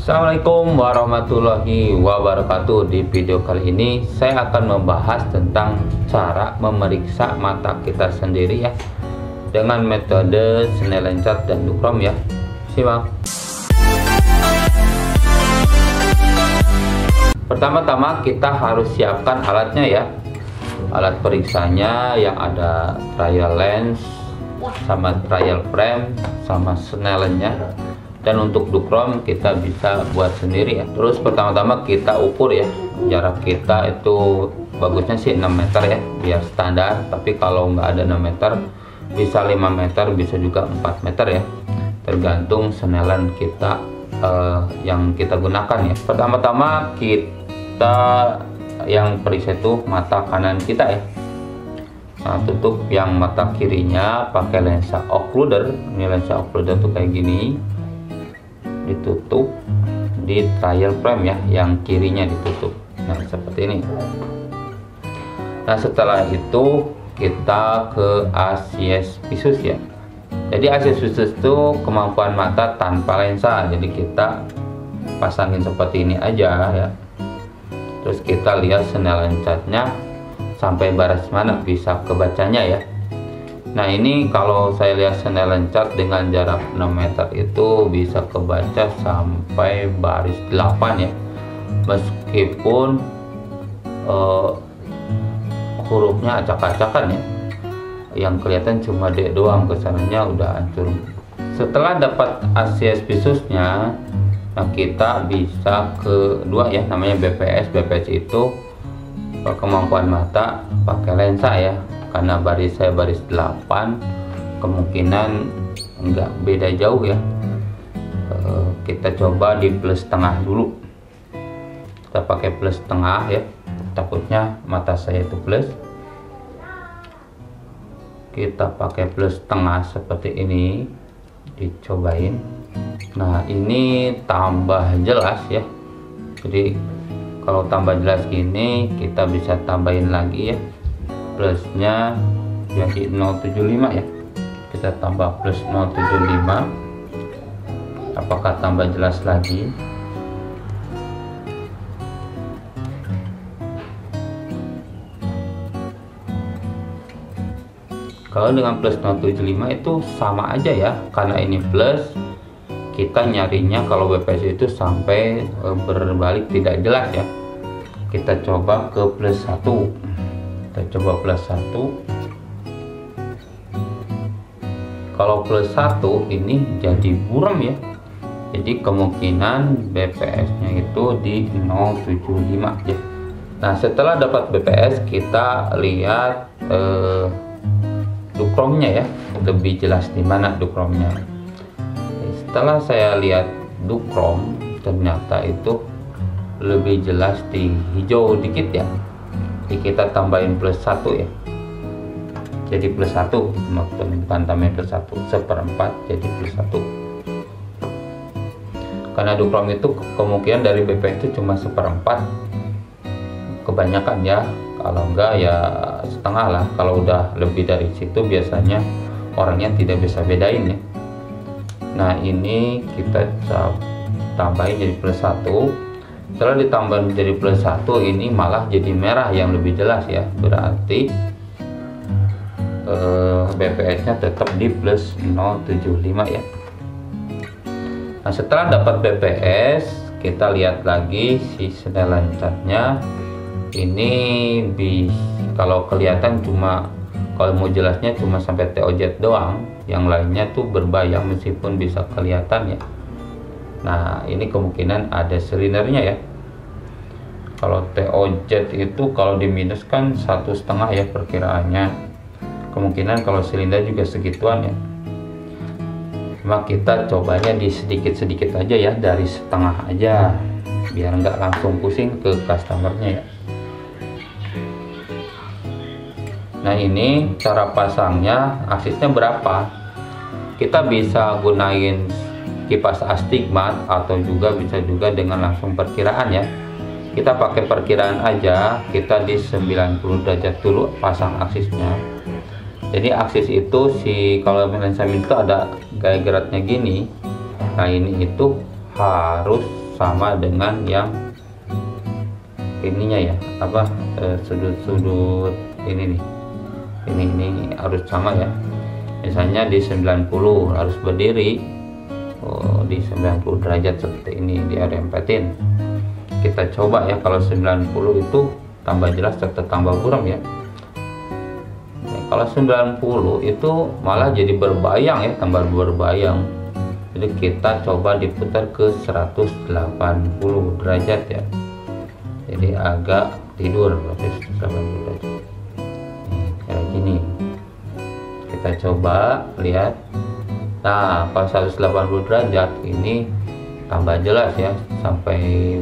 Assalamualaikum warahmatullahi wabarakatuh. Di video kali ini saya akan membahas tentang cara memeriksa mata kita sendiri ya, dengan metode Snellen Chart dan Duchrome ya. Simak. Pertama-tama kita harus siapkan alatnya ya. Alat periksanya yang ada trial lens sama trial frame sama Snellennya. Dan untuk Duchrome kita bisa buat sendiri ya. Terus pertama-tama kita ukur ya, jarak kita itu bagusnya sih 6 meter ya, biar standar. Tapi kalau nggak ada 6 meter, bisa 5 meter, bisa juga 4 meter ya, tergantung Snellen kita yang kita gunakan ya. Pertama-tama kita yang periksa itu mata kanan kita ya. Nah, tutup yang mata kirinya pakai lensa occluder. Ini lensa occluder tuh kayak gini, ditutup di trial frame ya, yang kirinya ditutup. Nah, seperti ini. Nah, setelah itu kita ke asies visus ya. Jadi asies visus itu kemampuan mata tanpa lensa. Jadi kita pasangin seperti ini aja ya. Terus kita lihat Snellen Chart-nya sampai baris mana bisa kebacanya ya. Nah, ini kalau saya lihat Snellen Chart dengan jarak 6 meter itu bisa kebaca sampai baris 8 ya. Meskipun hurufnya acak-acakan ya, yang kelihatan cuma D doang, kesannya udah hancur. Setelah dapat asies visusnya, nah kita bisa kedua ya, namanya BPS. BPS itu kemampuan mata pakai lensa ya. Karena baris saya baris 8, kemungkinan nggak beda jauh ya. Kita coba di plus tengah dulu. Kita pakai plus tengah ya, takutnya mata saya itu plus. Kita pakai plus tengah seperti ini, dicobain. Nah, ini tambah jelas ya. Jadi kalau tambah jelas gini, kita bisa tambahin lagi ya, plusnya jadi 075 ya. Kita tambah plus 075. Apakah tambah jelas lagi? Kalau dengan plus 075 itu sama aja ya, karena ini plus, kita nyarinya kalau BPS itu sampai berbalik tidak jelas ya. Kita coba ke plus 1. Kita coba plus 1. Kalau plus 1 ini jadi buram ya. Jadi kemungkinan BPS nya itu di 075 ya. Nah, setelah dapat BPS kita lihat Duchrome nya ya, lebih jelas di mana Duchrome nya. Setelah saya lihat Duchrome, ternyata itu lebih jelas di hijau dikit ya. Jadi kita tambahin plus 1 ya, jadi plus 1, bukan tambahin plus 1, 1/4 jadi plus 1. Karena Duchrome itu kemungkinan dari BPS itu cuma 1/4 kebanyakan ya, kalau enggak ya setengah lah. Kalau udah lebih dari situ biasanya orangnya tidak bisa bedain ya. Nah, ini kita tambahin jadi plus 1. Setelah ditambah jadi plus 1, ini malah jadi merah yang lebih jelas ya. Berarti BPS nya tetap di plus 075 ya. Nah, setelah dapat BPS, kita lihat lagi si Snellen Chart-nya. Ini kalau kelihatan cuma, kalau mau jelasnya cuma sampai TOZ doang, yang lainnya tuh berbayang meskipun bisa kelihatan ya. Nah, ini kemungkinan ada silindernya ya. Kalau TOZ itu kalau diminus kan 1,5 ya perkiraannya. Kemungkinan kalau silinder juga segituan ya. Cuma kita cobanya di sedikit-sedikit aja ya, dari setengah aja, biar nggak langsung pusing ke customernya ya. Nah, ini cara pasangnya, aksesnya berapa. Kita bisa gunain kipas astigmat atau juga bisa juga dengan langsung perkiraan ya. Kita pakai perkiraan aja, kita di 90 derajat dulu pasang aksesnya. Jadi aksis itu kalau lensa itu ada gaya geraknya gini. Nah, ini itu harus sama dengan yang ininya ya, apa, sudut-sudut ini nih, ini harus sama ya. Misalnya di 90 harus berdiri, di 90 derajat seperti ini dia rempetin. Kita coba ya, kalau 90 itu tambah jelas atau tambah buram ya. Kalau 90 itu malah jadi berbayang ya, tambah berbayang. Jadi kita coba diputar ke 180 derajat ya. Jadi agak tidur 180 derajat. Kayak gini. Kita coba lihat. Nah, kalau 180 derajat ini tambah jelas ya, sampai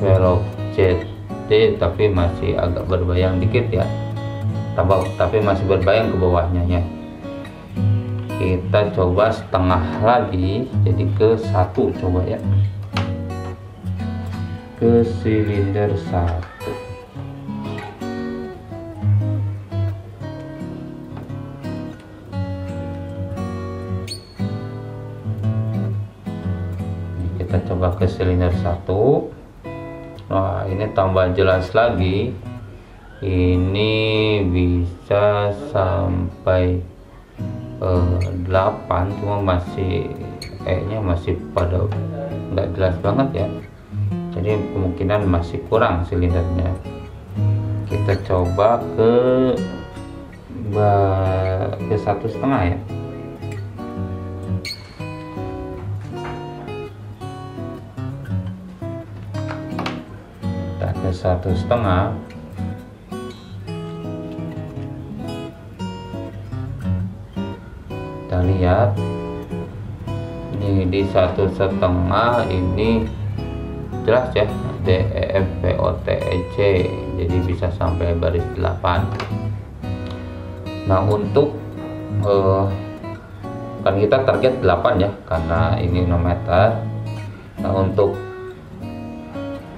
belok CT, tapi masih agak berbayang dikit ya. Tapi masih berbayang ke bawahnya ya. Kita coba setengah lagi, jadi ke 1 coba ya, ke silinder 1. Kita coba ke silinder 1. Nah, ini tambah jelas lagi. Ini bisa sampai 8, cuma masih kayaknya masih pada nggak jelas banget ya. Jadi kemungkinan masih kurang silindernya. Kita coba ke 1,5 ya. Kita ke 1,5. Kita lihat ini di 1,5 ini jelas ya, D, E, F, P, O, T, E, C, jadi bisa sampai baris 8. Nah, untuk kan kita target 8 ya, karena ini 6 meter. Nah, untuk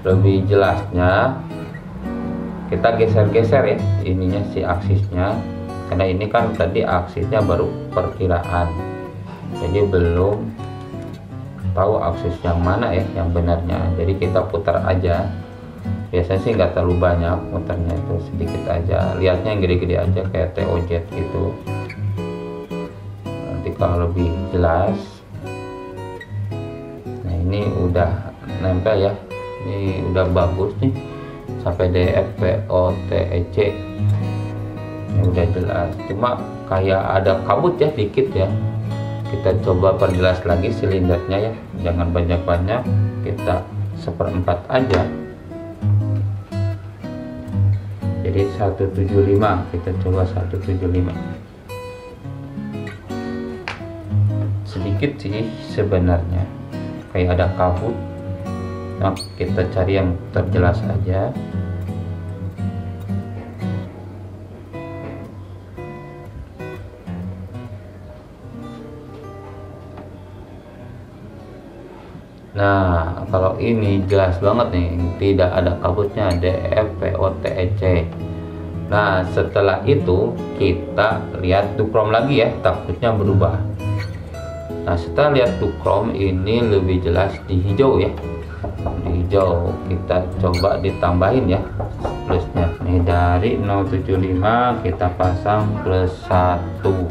lebih jelasnya kita geser-geser ya ininya, si aksisnya, karena ini kan tadi aksisnya baru perkiraan, jadi belum tahu aksis yang mana ya yang benarnya. Jadi kita putar aja, biasanya sih nggak terlalu banyak muternya, itu sedikit aja, lihatnya yang gede-gede aja kayak TOZ gitu. Nanti kalau lebih jelas. Nah, ini udah nempel ya, ini udah bagus nih sampai D, F, P, O, T, E, C. Ini udah jelas, cuma kayak ada kabut ya dikit ya. Kita coba perjelas lagi silindernya ya, jangan banyak-banyak, kita 1/4 aja. Jadi 175, kita coba 175. Sedikit sih sebenarnya kayak ada kabut. Nah, kita cari yang terjelas aja. Nah, kalau ini jelas banget nih, tidak ada kabutnya, D, F, P, O, T, E, C. Nah, setelah itu kita lihat dukrom lagi ya, takutnya berubah. Nah, setelah lihat dukrom ini lebih jelas di hijau ya. Di hijau kita coba ditambahin ya plusnya. Nih, dari 075 kita pasang plus 1.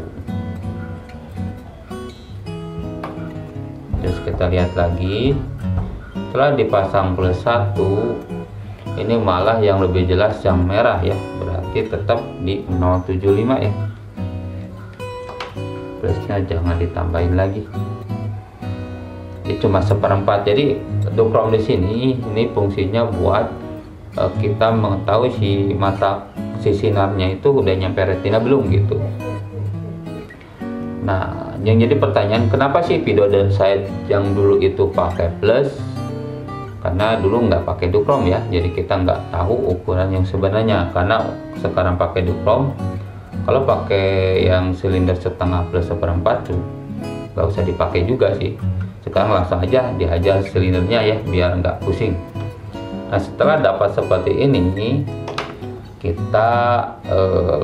Terus kita lihat lagi, setelah dipasang plus 1 ini malah yang lebih jelas yang merah ya, berarti tetap di 075 ya. Plusnya jangan ditambahin lagi, ini cuma 1/4. Jadi dukrom di sini ini fungsinya buat kita mengetahui si sinarnya itu udah nyampe retina belum gitu. Nah, yang jadi pertanyaan, kenapa sih video dari saya yang dulu itu pakai plus? Karena dulu nggak pakai dukrom ya, jadi kita nggak tahu ukuran yang sebenarnya. Karena sekarang pakai dukrom, kalau pakai yang silinder 1/2 plus 1/4 tuh nggak usah dipakai juga sih. Sekarang langsung aja dihajar silindernya ya, biar nggak pusing. Nah, setelah dapat seperti ini, kita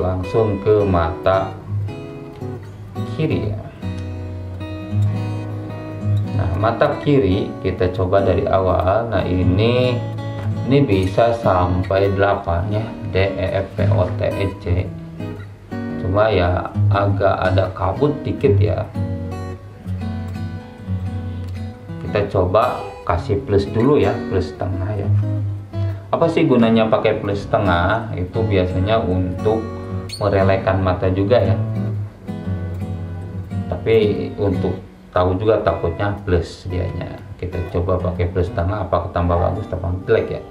langsung ke mata kiri ya. Nah, mata kiri kita coba dari awal. Nah, ini bisa sampai 8 ya, D, E, F, P, O, T, E, C. Cuma ya agak ada kabut dikit ya. Kita coba kasih plus dulu ya, plus setengah ya. Apa sih gunanya pakai plus setengah? Itu biasanya untuk merelekkan mata juga ya. Tapi untuk tahu juga takutnya plus dianya. Kita coba pakai plus setengah, apakah tambah bagus tambah jelek ya.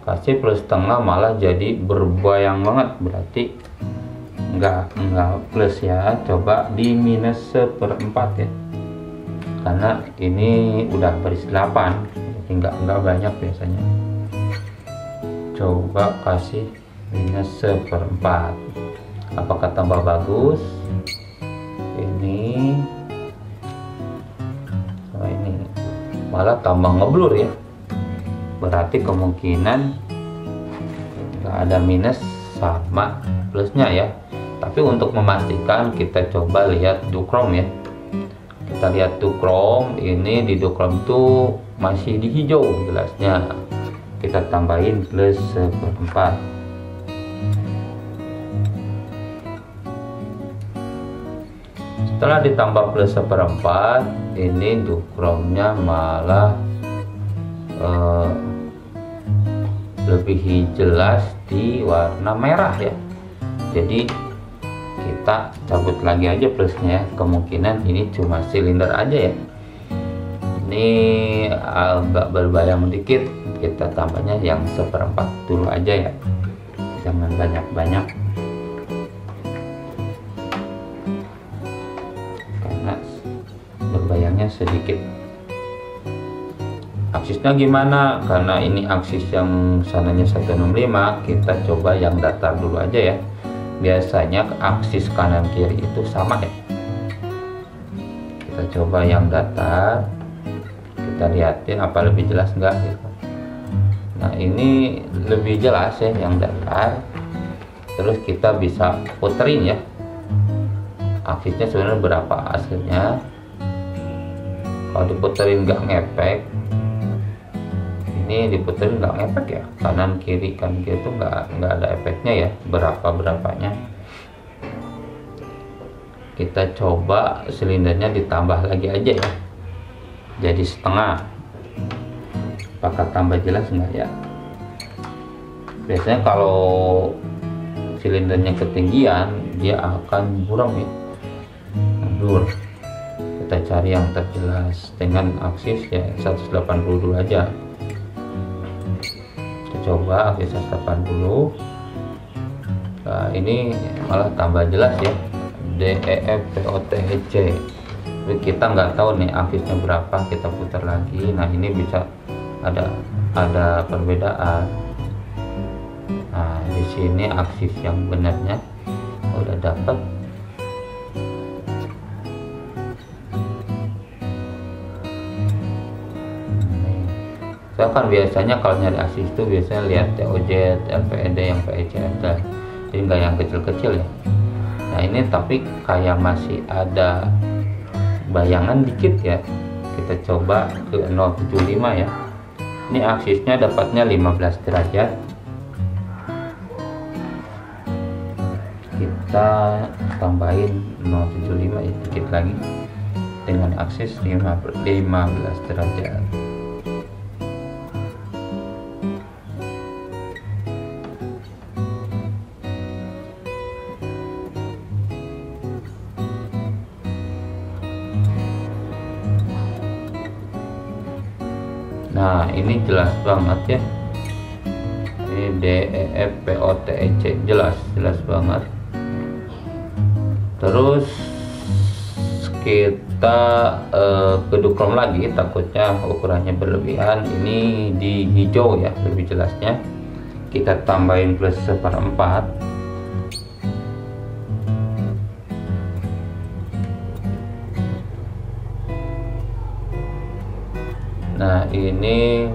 Kasih plus setengah malah jadi berbayang banget, berarti enggak plus ya. Coba di minus 1/4 ya, karena ini udah baris 8, jadi enggak banyak biasanya. Coba kasih minus 1/4, apakah tambah bagus? Ini sama ini malah tambah ngeblur ya, berarti kemungkinan nggak ada minus sama plusnya ya. Tapi untuk memastikan kita coba lihat duchrome ya. Kita lihat duchrome, ini di duchrome tuh masih di hijau jelasnya. Kita tambahin plus 1/4. Setelah ditambah plus 1/4, ini duchrome-nya malah lebih jelas di warna merah ya. Jadi kita cabut lagi aja plusnya ya. Kemungkinan ini cuma silinder aja ya. Ini agak berbayang dikit, kita tambahnya yang 1/4 dulu aja ya, jangan banyak-banyak karena berbayangnya sedikit. Aksisnya gimana? Karena ini aksis yang sananya 165, kita coba yang datar dulu aja ya. Biasanya aksis kanan kiri itu sama ya. Kita coba yang datar, kita lihatin apa lebih jelas enggak gitu. Nah, ini lebih jelas ya yang datar. Terus kita bisa puterin ya, aksisnya sebenarnya berapa aslinya. Kalau diputerin nggak ngefek, ini diputerin nggak ngefek ya, kanan kiri itu nggak ada efeknya ya, berapanya. Kita coba silindernya ditambah lagi aja ya, jadi setengah. Apakah tambah jelas nggak ya? Biasanya kalau silindernya ketinggian dia akan buram ya, blur. Kita cari yang terjelas dengan aksis ya 180 dulu aja. Coba aksis 180. Nah, ini malah tambah jelas ya, D, E, F, P, O, T, E, C. Tapi kita nggak tahu nih aksisnya berapa, kita putar lagi. Nah, ini bisa ada perbedaan. Nah, di sini aksis yang benarnya udah dapat. Saya kan biasanya kalau nyari aksis itu biasanya lihat TOZ, LPED, yang PEC aja, jadi nggak yang kecil-kecil ya. Nah, ini tapi kayak masih ada bayangan dikit ya. Kita coba ke 075 ya. Ini aksisnya dapatnya 15 derajat. Kita tambahin 075 ya, dikit lagi dengan aksis 15 derajat. Nah, ini jelas banget ya. Ini D, E, F, P, O, T, E, C, jelas banget. Terus kita ke duchrome lagi, takutnya ukurannya berlebihan. Ini di hijau ya, lebih jelasnya. Kita tambahin plus 1/4. Nah, ini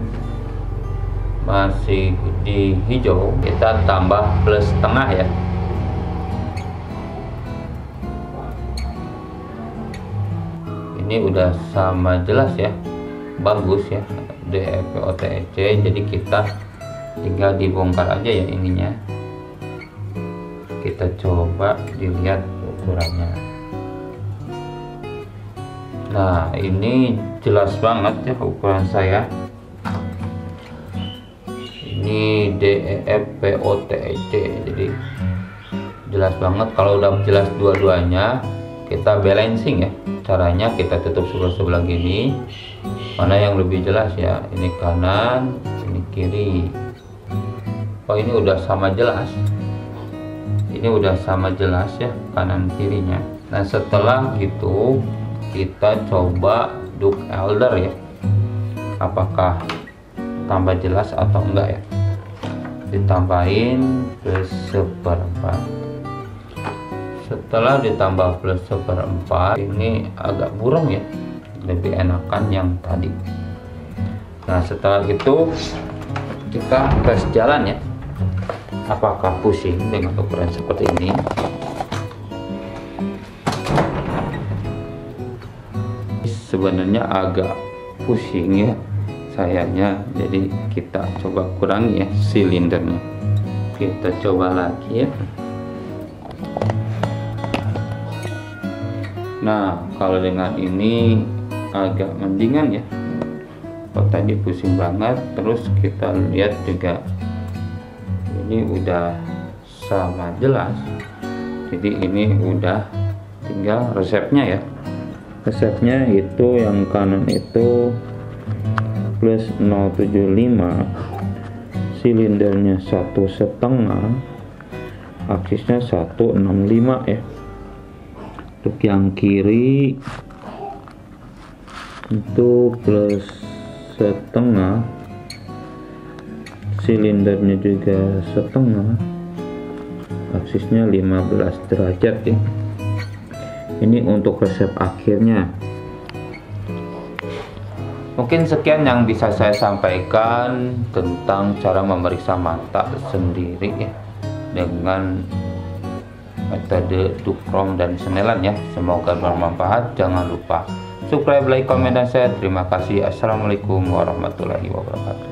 masih di hijau, kita tambah plus setengah ya. Ini ini udah sama jelas ya, bagus ya DEP/OTEC. Jadi kita tinggal dibongkar aja ya ininya. Kita coba dilihat ukurannya. Nah, ini jelas banget ya ukuran saya. Ini DEP/OTEC, jadi jelas banget. Kalau udah jelas dua-duanya, kita balancing ya. Caranya kita tutup sebelah-sebelah gini, mana yang lebih jelas ya, ini kanan, ini kiri. Oh, ini udah sama jelas, ini udah sama jelas ya kanan kirinya. Nah, setelah gitu kita coba Duck Elder ya, apakah tambah jelas atau enggak ya. Ditambahin +1/4. Setelah ditambah +1/4, ini agak burem ya, lebih enakan yang tadi. Nah, setelah itu kita tes jalan ya, apakah pusing dengan ukuran seperti ini. Sebenarnya agak pusing ya sayanya, jadi kita coba kurangi ya silindernya. Kita coba lagi ya. Nah, kalau dengan ini agak mendingan ya. Kalau tadi pusing banget. Terus kita lihat juga ini udah sama jelas, jadi ini udah tinggal resepnya ya. Resepnya itu yang kanan itu +075, silindernya 1,5, aksisnya 165 ya. Untuk yang kiri itu +1,5, silindernya juga 1,5, aksisnya 15 derajat ya. Ini untuk resep akhirnya. Mungkin sekian yang bisa saya sampaikan tentang cara memeriksa mata sendiri ya, dengan metode Duchrome dan Snellen ya. Semoga bermanfaat. Jangan lupa subscribe, like, komen, dan share. Terima kasih. Assalamualaikum warahmatullahi wabarakatuh.